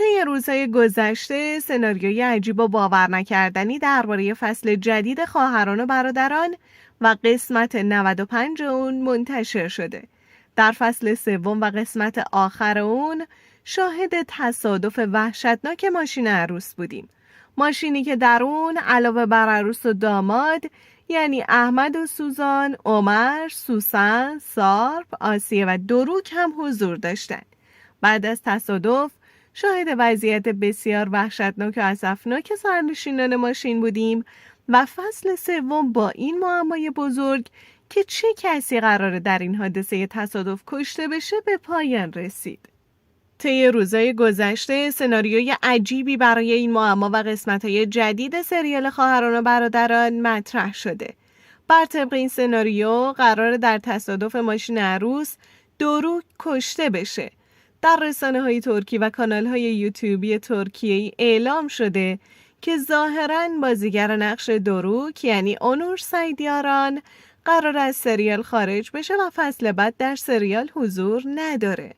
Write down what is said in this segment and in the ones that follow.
طی روزهای گذشته سناریوی عجیب و باور نکردنی درباره فصل جدید خواهران و برادران و قسمت 95 اون منتشر شده. در فصل سوم و قسمت آخر اون شاهد تصادف وحشتناک ماشین عروس بودیم. ماشینی که در اون علاوه بر عروس و داماد یعنی احمد و سوزان، عمر، سوسن، سارپ، آسیه و دروک هم حضور داشتند. بعد از تصادف شاهد وضعیت بسیار وحشتناک و اسفناک سرنشینان ماشین بودیم و فصل سوم با این معمای بزرگ که چه کسی قراره در این حادثه تصادف کشته بشه به پایان رسید. طی روزهای گذشته سناریوی عجیبی برای این معما و قسمت‌های جدید سریال خواهران و برادران مطرح شده. بر طبق این سناریو قراره در تصادف ماشین عروس دروک کشته بشه. در رسانه‌های ترکی و کانال‌های یوتیوبی ترکیه‌ای اعلام شده که ظاهراً بازیگر نقش دروک یعنی اونور سیدیاران قرار از سریال خارج بشه و فصل بعد در سریال حضور نداره.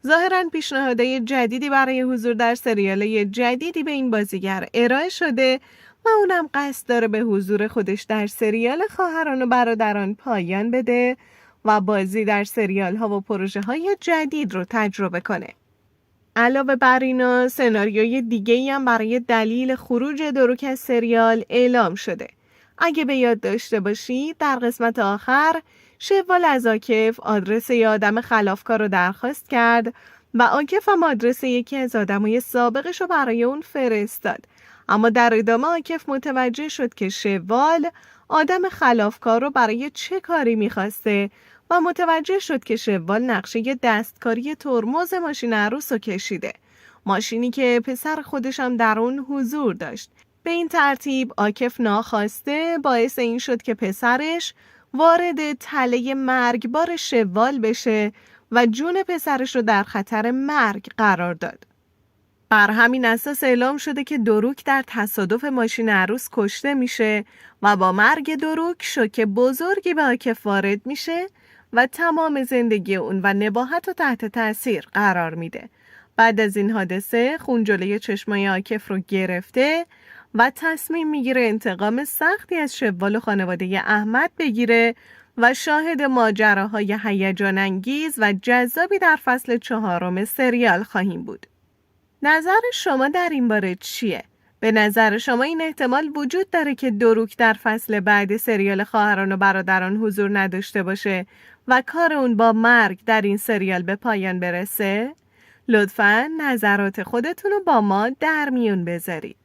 ظاهراً پیشنهادهای جدیدی برای حضور در سریال جدیدی به این بازیگر ارائه شده و اونم قصد داره به حضور خودش در سریال خواهران و برادران پایان بده و بازی در سریال ها و پروژه های جدید رو تجربه کنه. علاوه بر اینا سناریوی دیگه‌ای هم برای دلیل خروج دروک از سریال اعلام شده. اگه به یاد داشته باشی در قسمت آخر شوال از عاکف آدرس یه آدم خلافکار رو درخواست کرد و عاکف هم آدرس یکی از آدمای سابقش رو برای اون فرستاد. اما در ادامه عاکف متوجه شد که شوال آدم خلافکار رو برای چه کاری میخواسته و متوجه شد که شوال نقشه دستکاری ترمز ماشین عروس رو کشیده. ماشینی که پسر خودش هم در اون حضور داشت. به این ترتیب عاکف ناخواسته باعث این شد که پسرش وارد تله مرگبار شوال بشه و جون پسرش رو در خطر مرگ قرار داد. بر همین اساس اعلام شده که دروک در تصادف ماشین عروس کشته میشه و با مرگ دروک شوک بزرگی به عاکف وارد میشه و تمام زندگی اون و نباهت رو تحت تاثیر قرار میده. بعد از این حادثه خون جلوی چشمای عاکف رو گرفته و تصمیم میگیره انتقام سختی از شوال و خانواده احمد بگیره و شاهد ماجراهای هیجان انگیز و جذابی در فصل 4 سریال خواهیم بود. نظر شما در این باره چیه؟ به نظر شما این احتمال وجود داره که دروک در فصل بعد سریال خواهران و برادران حضور نداشته باشه و کار اون با مرگ در این سریال به پایان برسه؟ لطفاً نظرات خودتون رو با ما در میون بذارید.